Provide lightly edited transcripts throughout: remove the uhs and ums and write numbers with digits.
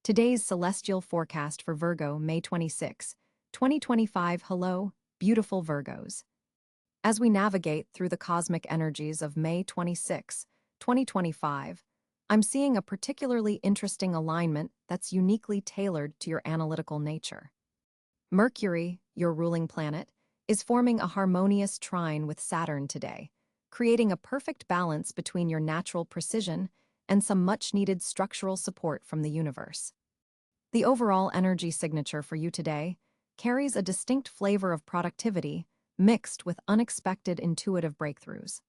Today's celestial forecast for Virgo, May 26, 2025. Hello, beautiful Virgos. As we navigate through the cosmic energies of May 26, 2025, I'm seeing a particularly interesting alignment that's uniquely tailored to your analytical nature. Mercury, your ruling planet, is forming a harmonious trine with Saturn today, creating a perfect balance between your natural precision and some much-needed structural support from the universe. The overall energy signature for you today carries a distinct flavor of productivity mixed with unexpected intuitive breakthroughs.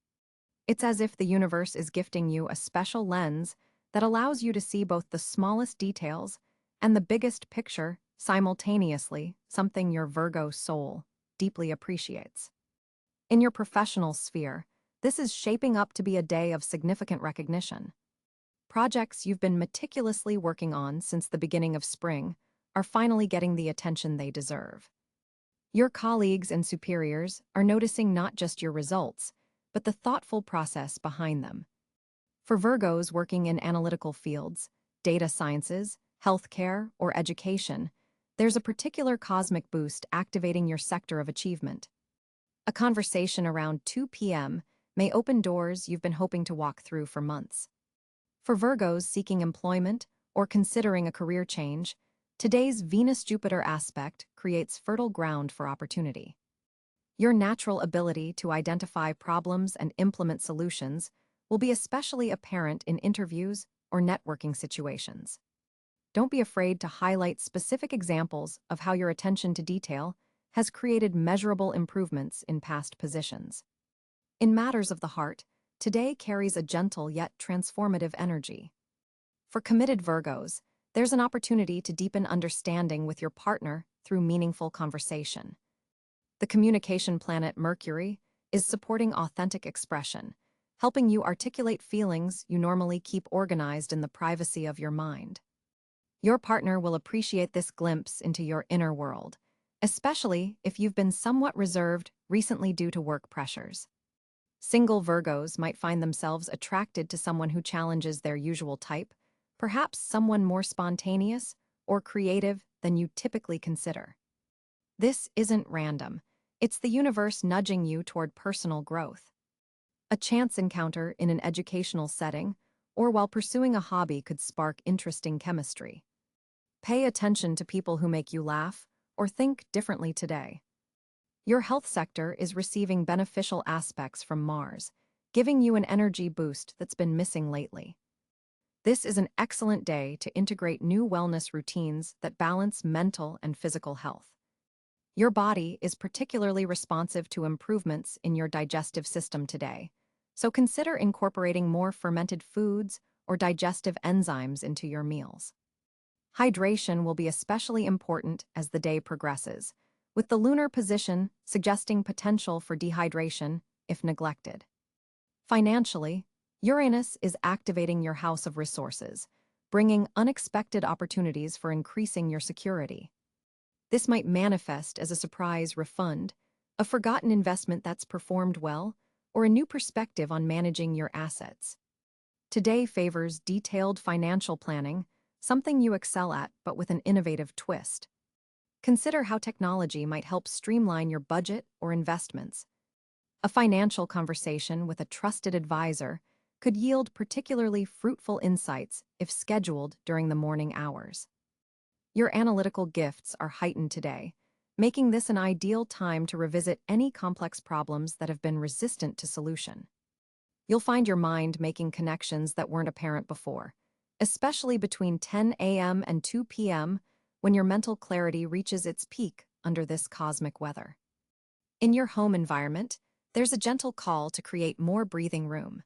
It's as if the universe is gifting you a special lens that allows you to see both the smallest details and the biggest picture simultaneously, something your Virgo soul deeply appreciates. In your professional sphere, this is shaping up to be a day of significant recognition. Projects you've been meticulously working on since the beginning of spring are finally getting the attention they deserve. Your colleagues and superiors are noticing not just your results, but the thoughtful process behind them. For Virgos working in analytical fields, data sciences, healthcare, or education, there's a particular cosmic boost activating your sector of achievement. A conversation around 2 p.m. may open doors you've been hoping to walk through for months. For Virgos seeking employment or considering a career change, today's Venus-Jupiter aspect creates fertile ground for opportunity. Your natural ability to identify problems and implement solutions will be especially apparent in interviews or networking situations. Don't be afraid to highlight specific examples of how your attention to detail has created measurable improvements in past positions. In matters of the heart, today carries a gentle yet transformative energy. For committed Virgos, there's an opportunity to deepen understanding with your partner through meaningful conversation. The communication planet Mercury is supporting authentic expression, helping you articulate feelings you normally keep organized in the privacy of your mind. Your partner will appreciate this glimpse into your inner world, especially if you've been somewhat reserved recently due to work pressures. Single Virgos might find themselves attracted to someone who challenges their usual type, perhaps someone more spontaneous or creative than you typically consider. This isn't random. It's the universe nudging you toward personal growth. A chance encounter in an educational setting or while pursuing a hobby could spark interesting chemistry. Pay attention to people who make you laugh or think differently today. Your health sector is receiving beneficial aspects from Mars, giving you an energy boost that's been missing lately. This is an excellent day to integrate new wellness routines that balance mental and physical health. Your body is particularly responsive to improvements in your digestive system today, so consider incorporating more fermented foods or digestive enzymes into your meals. Hydration will be especially important as the day progresses, with the lunar position suggesting potential for dehydration if neglected. Financially, Uranus is activating your house of resources, bringing unexpected opportunities for increasing your security. This might manifest as a surprise refund, a forgotten investment that's performed well, or a new perspective on managing your assets. Today favors detailed financial planning, something you excel at but with an innovative twist. Consider how technology might help streamline your budget or investments. A financial conversation with a trusted advisor could yield particularly fruitful insights if scheduled during the morning hours. Your analytical gifts are heightened today, making this an ideal time to revisit any complex problems that have been resistant to solution. You'll find your mind making connections that weren't apparent before, especially between 10 a.m. and 2 p.m., when your mental clarity reaches its peak under this cosmic weather. In your home environment, there's a gentle call to create more breathing room.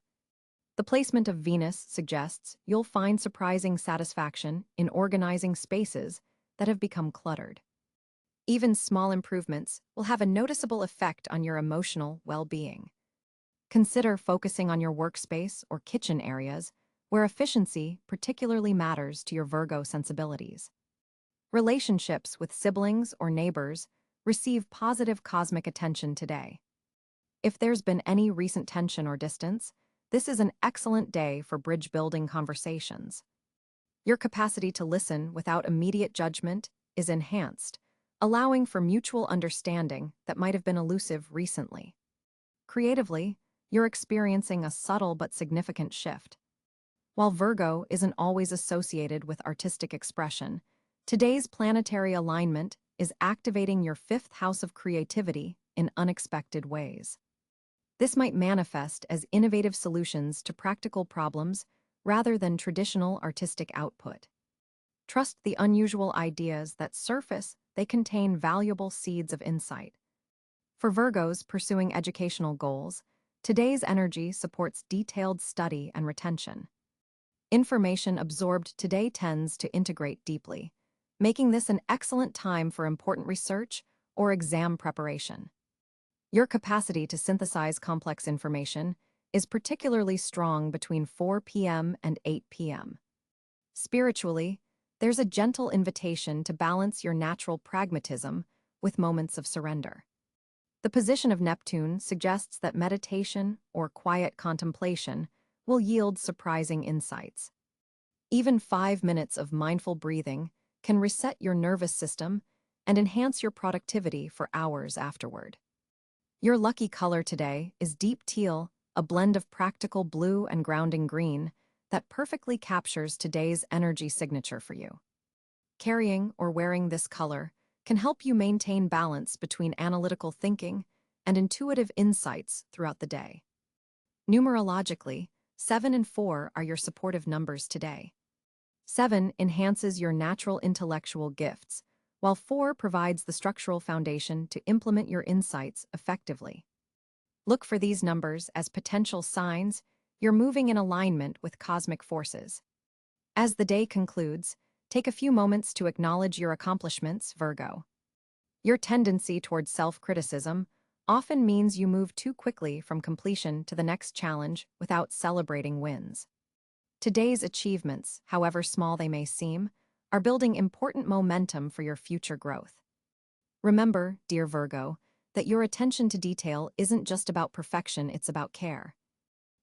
The placement of Venus suggests you'll find surprising satisfaction in organizing spaces that have become cluttered. Even small improvements will have a noticeable effect on your emotional well-being. Consider focusing on your workspace or kitchen areas where efficiency particularly matters to your Virgo sensibilities. Relationships with siblings or neighbors receive positive cosmic attention today. If there's been any recent tension or distance, this is an excellent day for bridge-building conversations. Your capacity to listen without immediate judgment is enhanced, allowing for mutual understanding that might have been elusive recently. Creatively, you're experiencing a subtle but significant shift. While Virgo isn't always associated with artistic expression, today's planetary alignment is activating your fifth house of creativity in unexpected ways. This might manifest as innovative solutions to practical problems rather than traditional artistic output. Trust the unusual ideas that surface; they contain valuable seeds of insight. For Virgos pursuing educational goals, today's energy supports detailed study and retention. Information absorbed today tends to integrate deeply, making this an excellent time for important research or exam preparation. Your capacity to synthesize complex information is particularly strong between 4 p.m. and 8 p.m. Spiritually, there's a gentle invitation to balance your natural pragmatism with moments of surrender. The position of Neptune suggests that meditation or quiet contemplation will yield surprising insights. Even 5 minutes of mindful breathing can reset your nervous system and enhance your productivity for hours afterward. Your lucky color today is deep teal, a blend of practical blue and grounding green that perfectly captures today's energy signature for you. Carrying or wearing this color can help you maintain balance between analytical thinking and intuitive insights throughout the day. Numerologically, 7 and 4 are your supportive numbers today. 7 enhances your natural intellectual gifts, while 4 provides the structural foundation to implement your insights effectively. Look for these numbers as potential signs you're moving in alignment with cosmic forces. As the day concludes, take a few moments to acknowledge your accomplishments, Virgo. Your tendency towards self-criticism often means you move too quickly from completion to the next challenge without celebrating wins. Today's achievements, however small they may seem, are building important momentum for your future growth. Remember, dear Virgo, that your attention to detail isn't just about perfection, it's about care.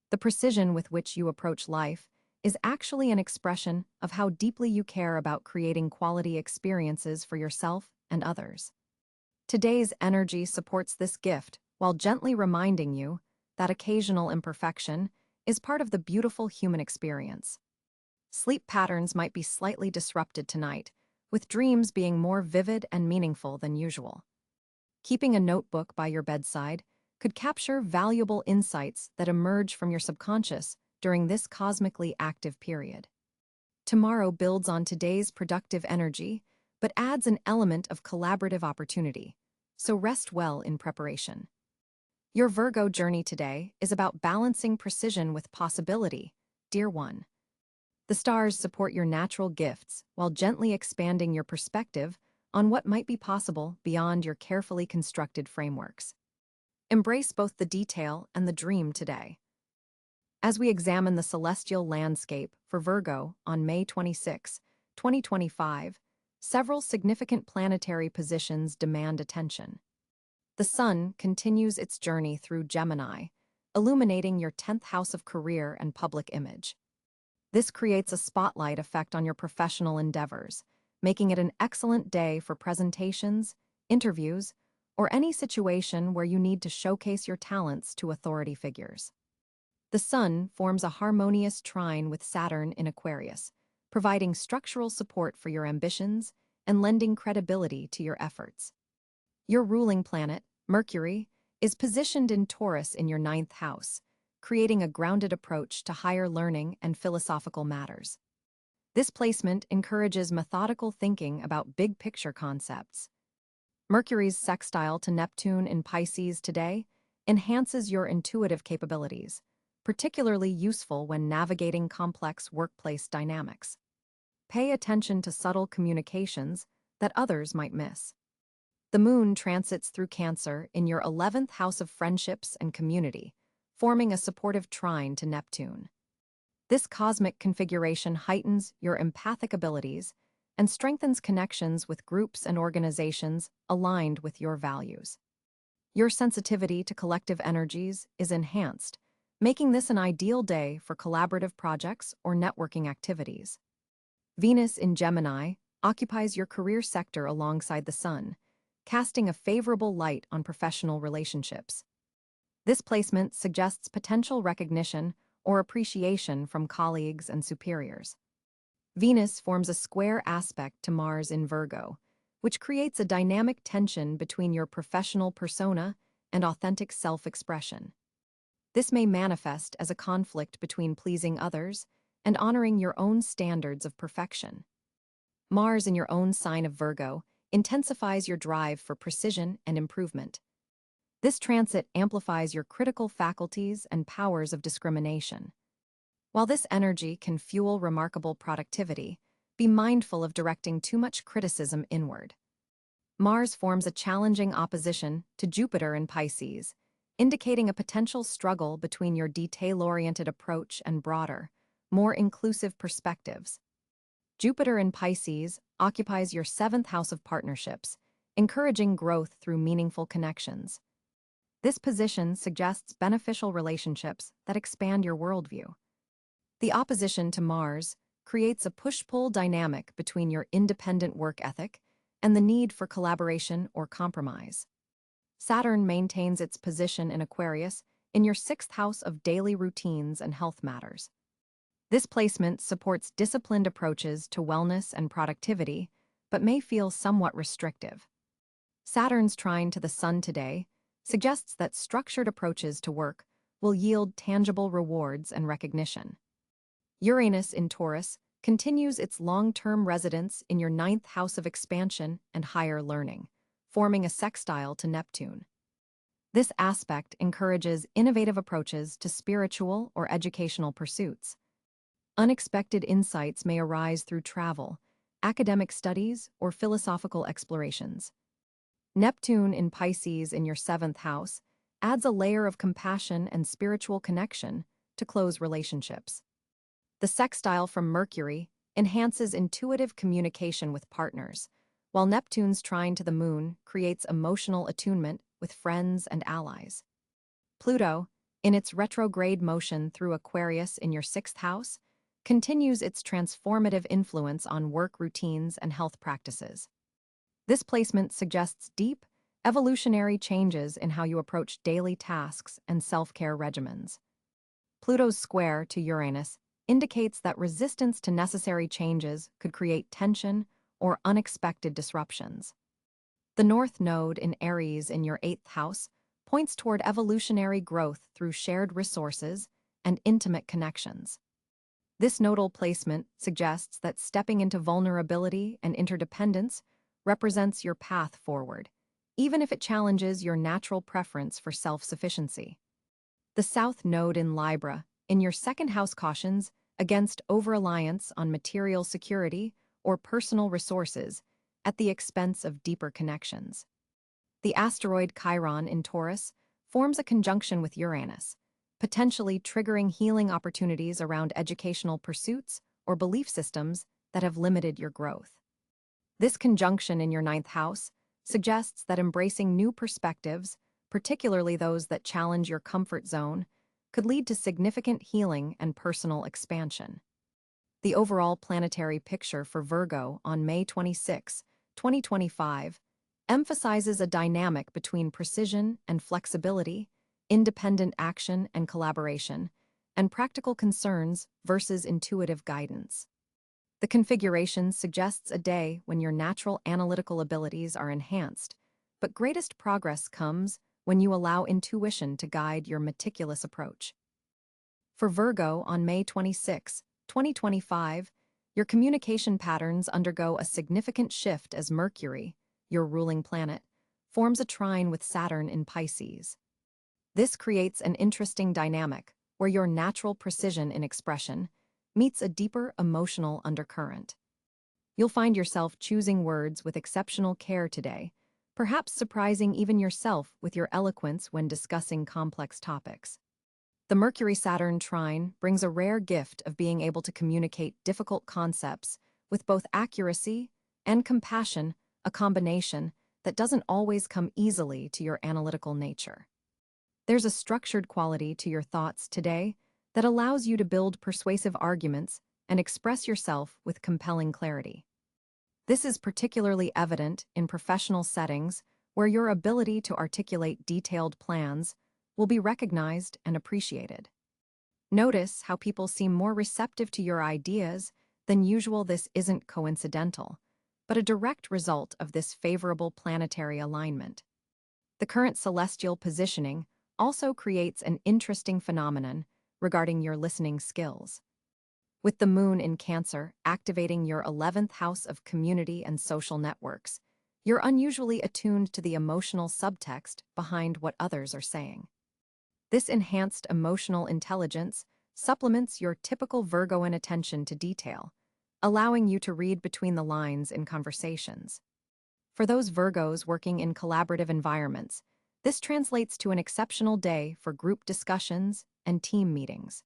The precision with which you approach life is actually an expression of how deeply you care about creating quality experiences for yourself and others. Today's energy supports this gift while gently reminding you that occasional imperfection is part of the beautiful human experience. Sleep patterns might be slightly disrupted tonight, with dreams being more vivid and meaningful than usual. Keeping a notebook by your bedside could capture valuable insights that emerge from your subconscious during this cosmically active period. Tomorrow builds on today's productive energy, but adds an element of collaborative opportunity, so rest well in preparation. Your Virgo journey today is about balancing precision with possibility, dear one. The stars support your natural gifts while gently expanding your perspective on what might be possible beyond your carefully constructed frameworks. Embrace both the detail and the dream today. As we examine the celestial landscape for Virgo on May 26, 2025, several significant planetary positions demand attention. The Sun continues its journey through Gemini, illuminating your 10th house of career and public image. This creates a spotlight effect on your professional endeavors, making it an excellent day for presentations, interviews, or any situation where you need to showcase your talents to authority figures. The Sun forms a harmonious trine with Saturn in Aquarius, providing structural support for your ambitions and lending credibility to your efforts. Your ruling planet, Mercury, is positioned in Taurus in your 9th house, creating a grounded approach to higher learning and philosophical matters. This placement encourages methodical thinking about big-picture concepts. Mercury's sextile to Neptune in Pisces today enhances your intuitive capabilities, particularly useful when navigating complex workplace dynamics. Pay attention to subtle communications that others might miss. The Moon transits through Cáncer in your 11th house of friendships and community, forming a supportive trine to Neptune. This cosmic configuration heightens your empathic abilities and strengthens connections with groups and organizations aligned with your values. Your sensitivity to collective energies is enhanced, making this an ideal day for collaborative projects or networking activities. Venus in Gemini occupies your career sector alongside the Sun, casting a favorable light on professional relationships. This placement suggests potential recognition or appreciation from colleagues and superiors. Venus forms a square aspect to Mars in Virgo, which creates a dynamic tension between your professional persona and authentic self-expression. This may manifest as a conflict between pleasing others and honoring your own standards of perfection. Mars in your own sign of Virgo intensifies your drive for precision and improvement. This transit amplifies your critical faculties and powers of discrimination. While this energy can fuel remarkable productivity, be mindful of directing too much criticism inward. Mars forms a challenging opposition to Jupiter in Pisces, indicating a potential struggle between your detail-oriented approach and broader, more inclusive perspectives. Jupiter in Pisces occupies your 7th house of partnerships, encouraging growth through meaningful connections. This position suggests beneficial relationships that expand your worldview. The opposition to Mars creates a push-pull dynamic between your independent work ethic and the need for collaboration or compromise. Saturn maintains its position in Aquarius in your 6th house of daily routines and health matters. This placement supports disciplined approaches to wellness and productivity, but may feel somewhat restrictive. Saturn's trine to the Sun today suggests that structured approaches to work will yield tangible rewards and recognition. Uranus in Taurus continues its long-term residence in your 9th house of expansion and higher learning, forming a sextile to Neptune. This aspect encourages innovative approaches to spiritual or educational pursuits. Unexpected insights may arise through travel, academic studies, or philosophical explorations. Neptune in Pisces in your 7th house adds a layer of compassion and spiritual connection to close relationships. The sextile from Mercury enhances intuitive communication with partners, while Neptune's trine to the Moon creates emotional attunement with friends and allies. Pluto, in its retrograde motion through Aquarius in your 6th house, continues its transformative influence on work routines and health practices. This placement suggests deep, evolutionary changes in how you approach daily tasks and self-care regimens. Pluto's square to Uranus indicates that resistance to necessary changes could create tension or unexpected disruptions. The North Node in Aries in your 8th house points toward evolutionary growth through shared resources and intimate connections. This nodal placement suggests that stepping into vulnerability and interdependence represents your path forward, even if it challenges your natural preference for self-sufficiency. The South Node in Libra in your 2nd house cautions against over-reliance on material security or personal resources at the expense of deeper connections. The asteroid Chiron in Taurus forms a conjunction with Uranus, potentially triggering healing opportunities around educational pursuits or belief systems that have limited your growth. This conjunction in your 9th house suggests that embracing new perspectives, particularly those that challenge your comfort zone, could lead to significant healing and personal expansion. The overall planetary picture for Virgo on May 26, 2025, emphasizes a dynamic between precision and flexibility, independent action and collaboration, and practical concerns versus intuitive guidance. The configuration suggests a day when your natural analytical abilities are enhanced, but greatest progress comes when you allow intuition to guide your meticulous approach. For Virgo on May 26, 2025, your communication patterns undergo a significant shift as Mercury, your ruling planet, forms a trine with Saturn in Pisces. This creates an interesting dynamic where your natural precision in expression meets a deeper emotional undercurrent. You'll find yourself choosing words with exceptional care today, perhaps surprising even yourself with your eloquence when discussing complex topics. The Mercury-Saturn trine brings a rare gift of being able to communicate difficult concepts with both accuracy and compassion, a combination that doesn't always come easily to your analytical nature. There's a structured quality to your thoughts today that allows you to build persuasive arguments and express yourself with compelling clarity. This is particularly evident in professional settings where your ability to articulate detailed plans will be recognized and appreciated. Notice how people seem more receptive to your ideas than usual. This isn't coincidental, but a direct result of this favorable planetary alignment. The current celestial positioning also creates an interesting phenomenon regarding your listening skills. With the moon in Cancer activating your 11th house of community and social networks, you're unusually attuned to the emotional subtext behind what others are saying. This enhanced emotional intelligence supplements your typical Virgoan attention to detail, allowing you to read between the lines in conversations. For those Virgos working in collaborative environments, this translates to an exceptional day for group discussions and team meetings.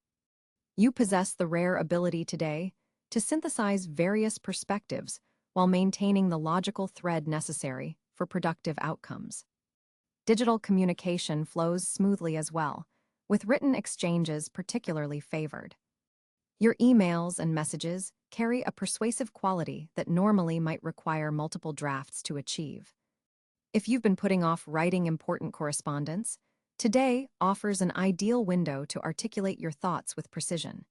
You possess the rare ability today to synthesize various perspectives while maintaining the logical thread necessary for productive outcomes. Digital communication flows smoothly as well, with written exchanges particularly favored. Your emails and messages carry a persuasive quality that normally might require multiple drafts to achieve. If you've been putting off writing important correspondence, today offers an ideal window to articulate your thoughts with precision.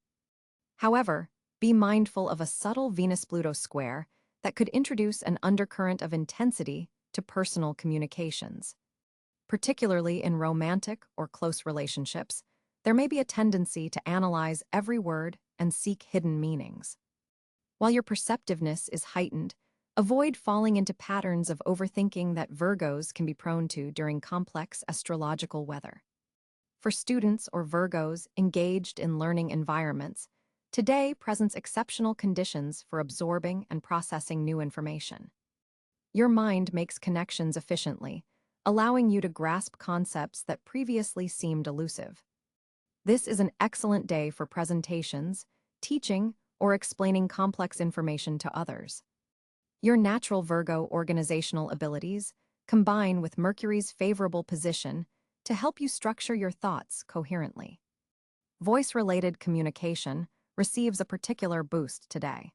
However, be mindful of a subtle Venus-Pluto square that could introduce an undercurrent of intensity to personal communications. Particularly in romantic or close relationships, there may be a tendency to analyze every word and seek hidden meanings. While your perceptiveness is heightened, avoid falling into patterns of overthinking that Virgos can be prone to during complex astrological weather. For students or Virgos engaged in learning environments, today presents exceptional conditions for absorbing and processing new information. Your mind makes connections efficiently, allowing you to grasp concepts that previously seemed elusive. This is an excellent day for presentations, teaching, or explaining complex information to others. Your natural Virgo organizational abilities combine with Mercury's favorable position to help you structure your thoughts coherently. Voice-related communication receives a particular boost today.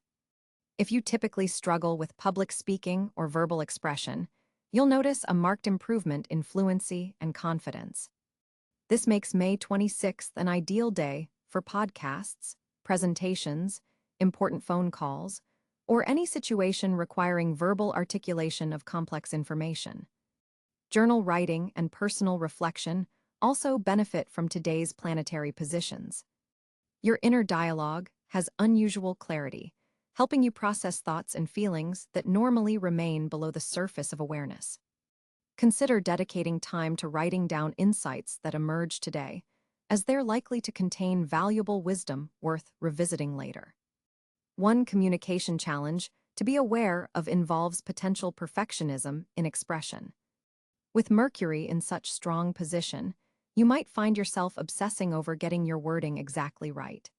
If you typically struggle with public speaking or verbal expression, you'll notice a marked improvement in fluency and confidence. This makes May 26th an ideal day for podcasts, presentations, important phone calls, or any situation requiring verbal articulation of complex information. Journal writing and personal reflection also benefit from today's planetary positions. Your inner dialogue has unusual clarity, helping you process thoughts and feelings that normally remain below the surface of awareness. Consider dedicating time to writing down insights that emerge today, as they're likely to contain valuable wisdom worth revisiting later. One communication challenge to be aware of involves potential perfectionism in expression. With Mercury in such strong position, you might find yourself obsessing over getting your wording exactly right.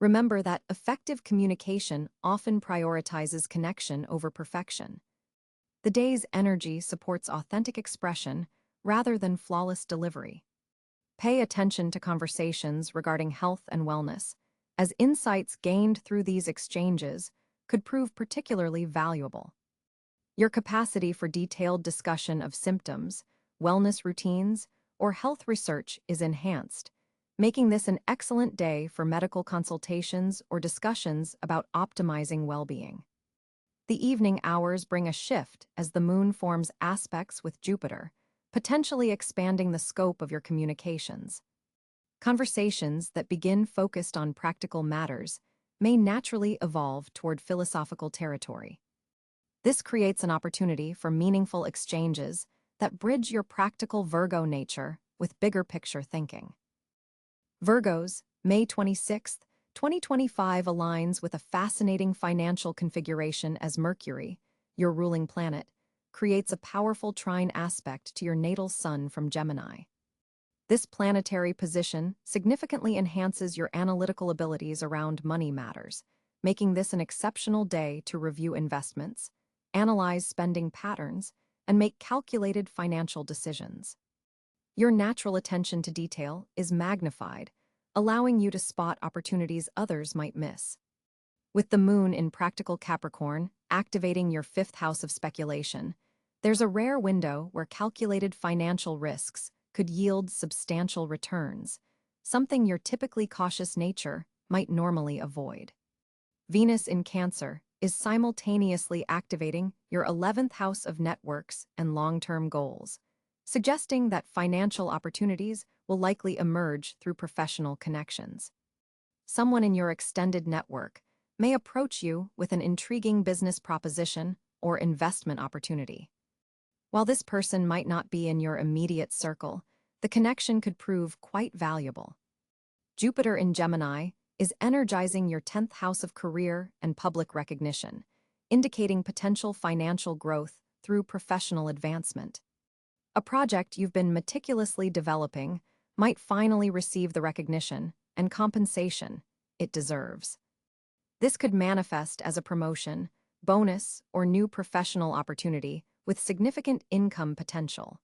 Remember that effective communication often prioritizes connection over perfection. The day's energy supports authentic expression rather than flawless delivery. Pay attention to conversations regarding health and wellness, as insights gained through these exchanges could prove particularly valuable. Your capacity for detailed discussion of symptoms, wellness routines, or health research is enhanced, making this an excellent day for medical consultations or discussions about optimizing well-being. The evening hours bring a shift as the moon forms aspects with Jupiter, potentially expanding the scope of your communications. Conversations that begin focused on practical matters may naturally evolve toward philosophical territory. This creates an opportunity for meaningful exchanges that bridge your practical Virgo nature with bigger picture thinking. Virgos, May 26, 2025 aligns with a fascinating financial configuration as Mercury, your ruling planet, creates a powerful trine aspect to your natal sun from Gemini. This planetary position significantly enhances your analytical abilities around money matters, making this an exceptional day to review investments, analyze spending patterns, and make calculated financial decisions. Your natural attention to detail is magnified, allowing you to spot opportunities others might miss. With the moon in practical Capricorn, activating your fifth house of speculation, there's a rare window where calculated financial risks could yield substantial returns, something your typically cautious nature might normally avoid. Venus in Cáncer is simultaneously activating your 11th house of networks and long-term goals, suggesting that financial opportunities will likely emerge through professional connections. Someone in your extended network may approach you with an intriguing business proposition or investment opportunity. While this person might not be in your immediate circle, the connection could prove quite valuable. Jupiter in Gemini is energizing your 10th house of career and public recognition, indicating potential financial growth through professional advancement. A project you've been meticulously developing might finally receive the recognition and compensation it deserves. This could manifest as a promotion, bonus, or new professional opportunity with significant income potential.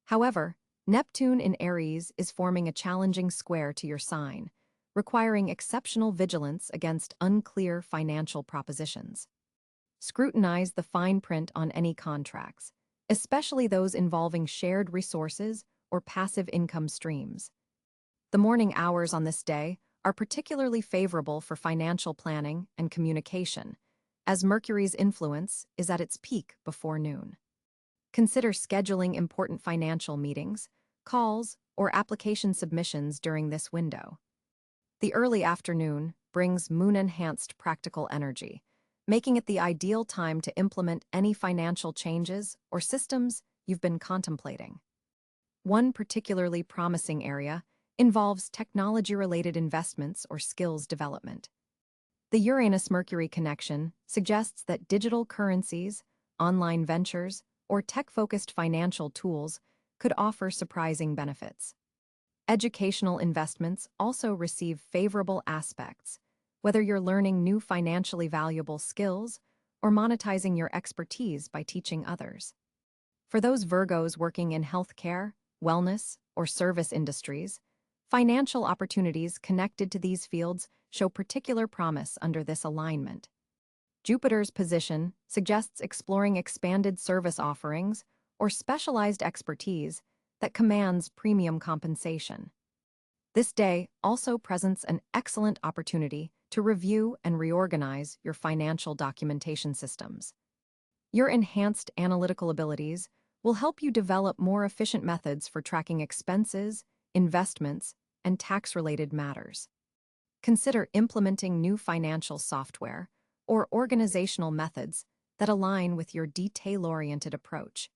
However, Neptune in Aries is forming a challenging square to your sign, requiring exceptional vigilance against unclear financial propositions. Scrutinize the fine print on any contracts, especially those involving shared resources or passive income streams. The morning hours on this day are particularly favorable for financial planning and communication, as Mercury's influence is at its peak before noon. Consider scheduling important financial meetings, calls, or application submissions during this window. The early afternoon brings moon-enhanced practical energy, making it the ideal time to implement any financial changes or systems you've been contemplating. One particularly promising area involves technology-related investments or skills development. The Uranus-Mercury connection suggests that digital currencies, online ventures, or tech-focused financial tools could offer surprising benefits. Educational investments also receive favorable aspects, whether you're learning new financially valuable skills or monetizing your expertise by teaching others. For those Virgos working in healthcare, wellness, or service industries, financial opportunities connected to these fields show particular promise under this alignment. Jupiter's position suggests exploring expanded service offerings or specialized expertise that commands premium compensation. This day also presents an excellent opportunity to review and reorganize your financial documentation systems. Your enhanced analytical abilities will help you develop more efficient methods for tracking expenses, investments, and tax-related matters. Consider implementing new financial software or organizational methods that align with your detail-oriented approach.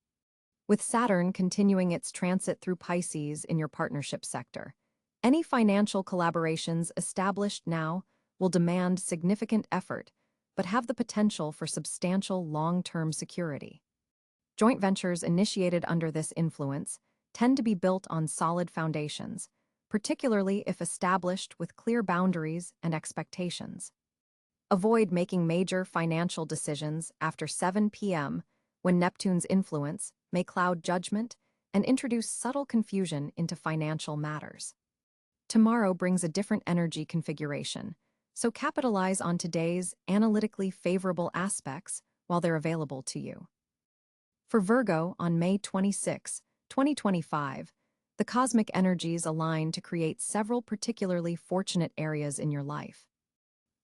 With Saturn continuing its transit through Pisces in your partnership sector, any financial collaborations established now will demand significant effort, but have the potential for substantial long-term security. Joint ventures initiated under this influence tend to be built on solid foundations, particularly if established with clear boundaries and expectations. Avoid making major financial decisions after 7 p.m. when Neptune's influence may cloud judgment and introduce subtle confusion into financial matters. Tomorrow brings a different energy configuration, so capitalize on today's analytically favorable aspects while they're available to you. For Virgo on May 26, 2025, the cosmic energies align to create several particularly fortunate areas in your life.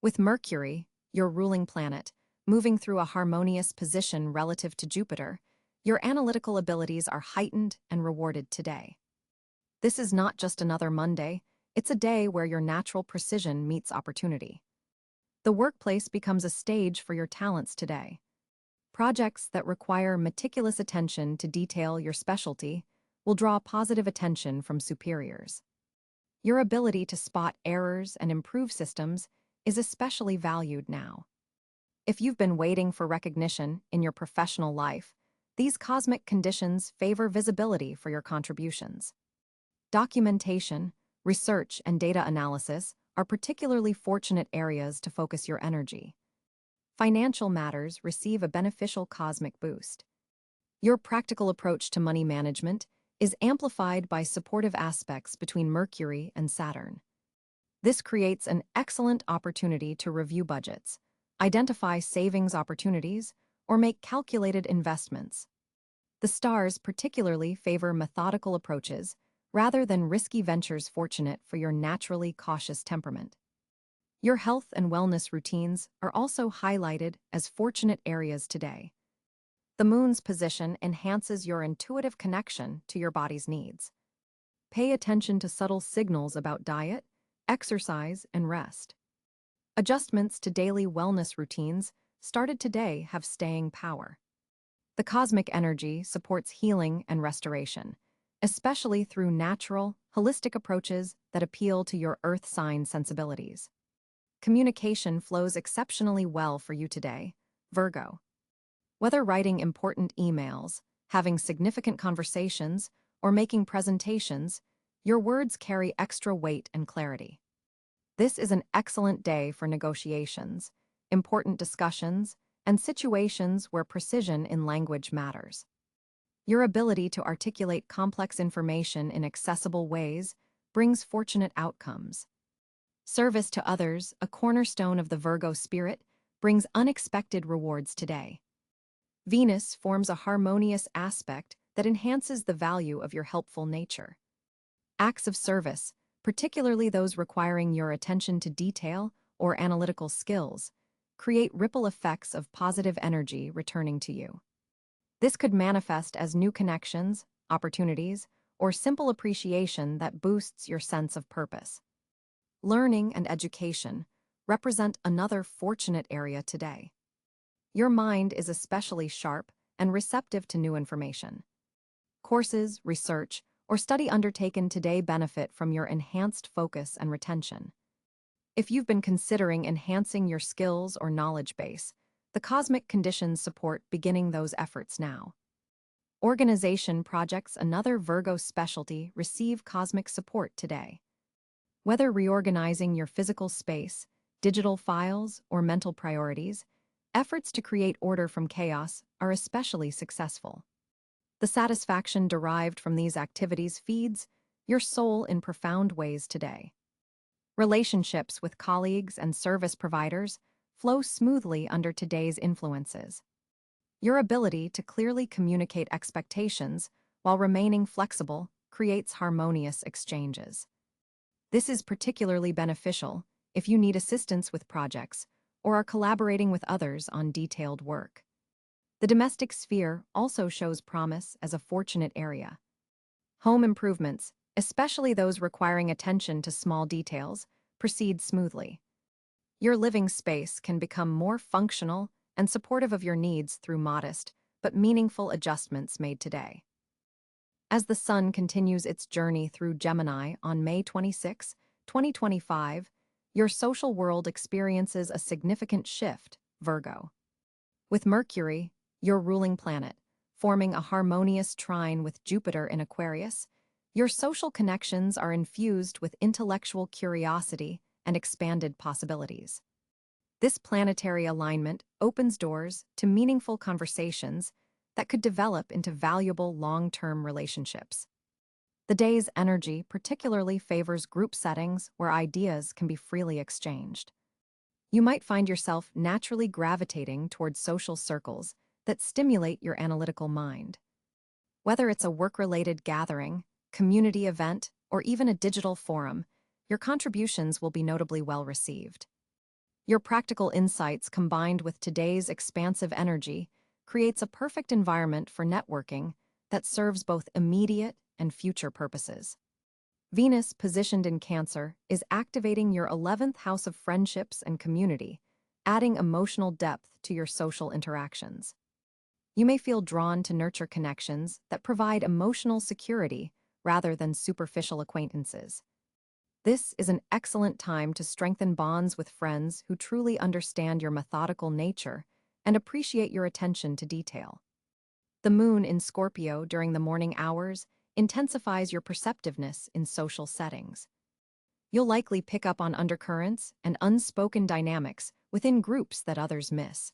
With Mercury, your ruling planet, moving through a harmonious position relative to Jupiter, your analytical abilities are heightened and rewarded today. This is not just another Monday, it's a day where your natural precision meets opportunity. The workplace becomes a stage for your talents today. Projects that require meticulous attention to detail your specialty will draw positive attention from superiors. Your ability to spot errors and improve systems is especially valued now. If you've been waiting for recognition in your professional life, these cosmic conditions favor visibility for your contributions. Documentation, research, and data analysis are particularly fortunate areas to focus your energy. Financial matters receive a beneficial cosmic boost. Your practical approach to money management is amplified by supportive aspects between Mercury and Saturn. This creates an excellent opportunity to review budgets, identify savings opportunities, or make calculated investments. The stars particularly favor methodical approaches rather than risky ventures, fortunate for your naturally cautious temperament. Your health and wellness routines are also highlighted as fortunate areas today. The moon's position enhances your intuitive connection to your body's needs. Pay attention to subtle signals about diet, exercise, and rest. Adjustments to daily wellness routines started today have staying power. The cosmic energy supports healing and restoration, especially through natural, holistic approaches that appeal to your earth sign sensibilities. Communication flows exceptionally well for you today, Virgo. Whether writing important emails, having significant conversations, or making presentations, your words carry extra weight and clarity. This is an excellent day for negotiations, important discussions, and situations where precision in language matters. Your ability to articulate complex information in accessible ways brings fortunate outcomes. Service to others, a cornerstone of the Virgo spirit, brings unexpected rewards today. Venus forms a harmonious aspect that enhances the value of your helpful nature. Acts of service, particularly those requiring your attention to detail or analytical skills, create ripple effects of positive energy returning to you. This could manifest as new connections, opportunities, or simple appreciation that boosts your sense of purpose. Learning and education represent another fortunate area today. Your mind is especially sharp and receptive to new information. Courses, research, or study undertaken today benefit from your enhanced focus and retention. If you've been considering enhancing your skills or knowledge base, the cosmic conditions support beginning those efforts now. Organization projects, another Virgo specialty, receive cosmic support today. Whether reorganizing your physical space, digital files, or mental priorities, efforts to create order from chaos are especially successful. The satisfaction derived from these activities feeds your soul in profound ways today. Relationships with colleagues and service providers flow smoothly under today's influences. Your ability to clearly communicate expectations while remaining flexible creates harmonious exchanges. This is particularly beneficial if you need assistance with projects or are collaborating with others on detailed work. The domestic sphere also shows promise as a fortunate area. Home improvements, especially those requiring attention to small details, proceed smoothly. Your living space can become more functional and supportive of your needs through modest but meaningful adjustments made today. As the sun continues its journey through Gemini on May 26, 2025, your social world experiences a significant shift, Virgo. With Mercury, your ruling planet, forming a harmonious trine with Jupiter in Aquarius, your social connections are infused with intellectual curiosity and expanded possibilities. This planetary alignment opens doors to meaningful conversations that could develop into valuable long-term relationships. The day's energy particularly favors group settings where ideas can be freely exchanged. You might find yourself naturally gravitating towards social circles that stimulate your analytical mind. Whether it's a work-related gathering, community event, or even a digital forum, your contributions will be notably well received. Your practical insights combined with today's expansive energy creates a perfect environment for networking that serves both immediate and future purposes. Venus, positioned in Cáncer, is activating your 11th house of friendships and community, adding emotional depth to your social interactions. You may feel drawn to nurture connections that provide emotional security rather than superficial acquaintances. This is an excellent time to strengthen bonds with friends who truly understand your methodical nature and appreciate your attention to detail. The moon in Scorpio during the morning hours intensifies your perceptiveness in social settings. You'll likely pick up on undercurrents and unspoken dynamics within groups that others miss.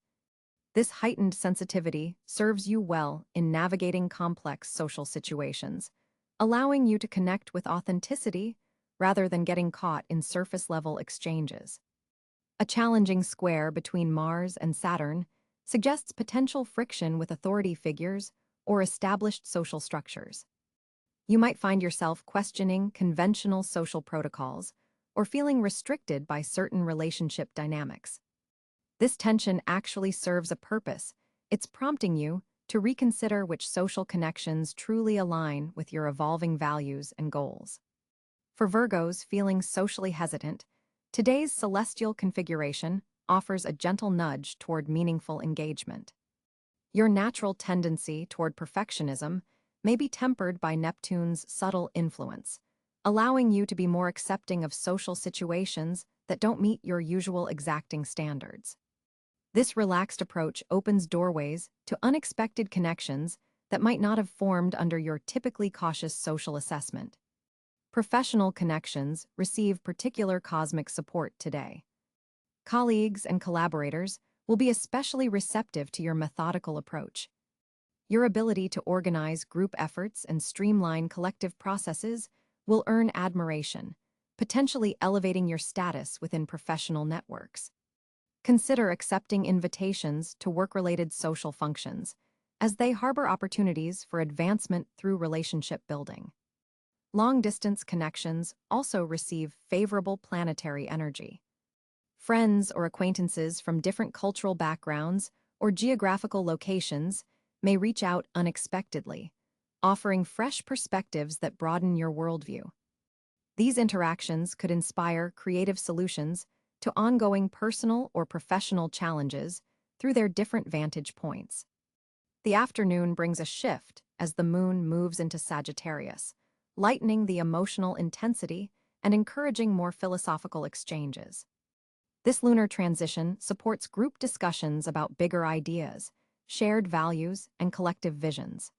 This heightened sensitivity serves you well in navigating complex social situations, allowing you to connect with authenticity rather than getting caught in surface-level exchanges. A challenging square between Mars and Saturn suggests potential friction with authority figures or established social structures. You might find yourself questioning conventional social protocols or feeling restricted by certain relationship dynamics. This tension actually serves a purpose. It's prompting you to reconsider which social connections truly align with your evolving values and goals. For Virgos feeling socially hesitant, today's celestial configuration offers a gentle nudge toward meaningful engagement. Your natural tendency toward perfectionism may be tempered by Neptune's subtle influence, allowing you to be more accepting of social situations that don't meet your usual exacting standards. This relaxed approach opens doorways to unexpected connections that might not have formed under your typically cautious social assessment. Professional connections receive particular cosmic support today. Colleagues and collaborators will be especially receptive to your methodical approach. Your ability to organize group efforts and streamline collective processes will earn admiration, potentially elevating your status within professional networks. Consider accepting invitations to work-related social functions, as they harbor opportunities for advancement through relationship building. Long-distance connections also receive favorable planetary energy. Friends or acquaintances from different cultural backgrounds or geographical locations may reach out unexpectedly, offering fresh perspectives that broaden your worldview. These interactions could inspire creative solutions to ongoing personal or professional challenges through their different vantage points. The afternoon brings a shift as the moon moves into Sagittarius, lightening the emotional intensity and encouraging more philosophical exchanges. This lunar transition supports group discussions about bigger ideas, shared values, and collective visions.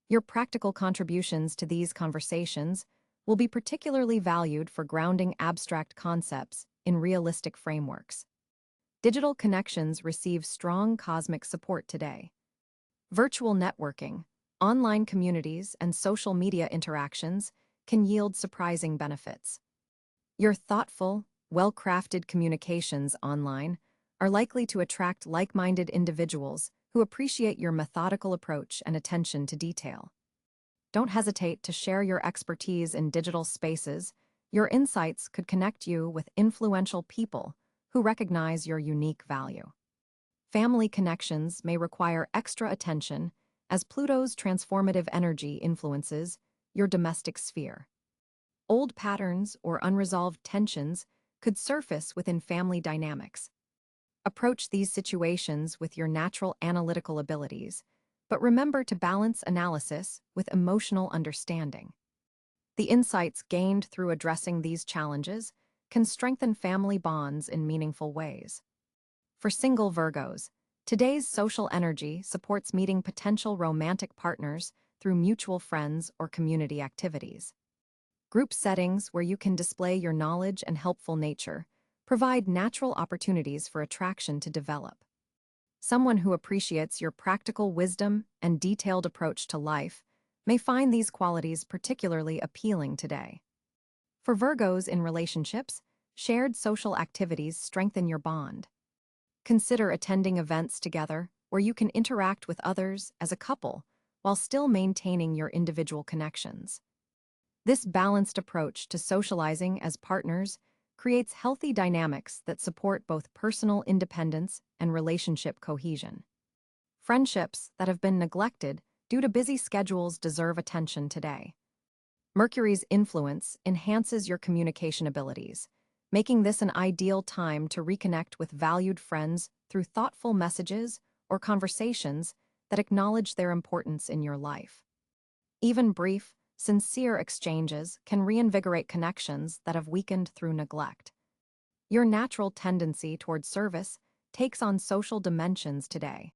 Your practical contributions to these conversations will be particularly valued for grounding abstract concepts in realistic frameworks. Digital connections receive strong cosmic support today. Virtual networking, online communities, and social media interactions can yield surprising benefits. Your thoughtful, well-crafted communications online are likely to attract like-minded individuals who appreciate your methodical approach and attention to detail. Don't hesitate to share your expertise in digital spaces. Your insights could connect you with influential people who recognize your unique value. Family connections may require extra attention as Pluto's transformative energy influences your domestic sphere. Old patterns or unresolved tensions could surface within family dynamics. Approach these situations with your natural analytical abilities, but remember to balance analysis with emotional understanding. The insights gained through addressing these challenges can strengthen family bonds in meaningful ways. For single Virgos, today's social energy supports meeting potential romantic partners through mutual friends or community activities. Group settings where you can display your knowledge and helpful nature provide natural opportunities for attraction to develop. Someone who appreciates your practical wisdom and detailed approach to life may find these qualities particularly appealing today. For Virgos in relationships, shared social activities strengthen your bond. Consider attending events together where you can interact with others as a couple while still maintaining your individual connections. This balanced approach to socializing as partners creates healthy dynamics that support both personal independence and relationship cohesion. Friendships that have been neglected due to busy schedules deserve attention today. Mercury's influence enhances your communication abilities, making this an ideal time to reconnect with valued friends through thoughtful messages or conversations that acknowledge their importance in your life. Even brief, sincere exchanges can reinvigorate connections that have weakened through neglect. Your natural tendency toward service takes on social dimensions today.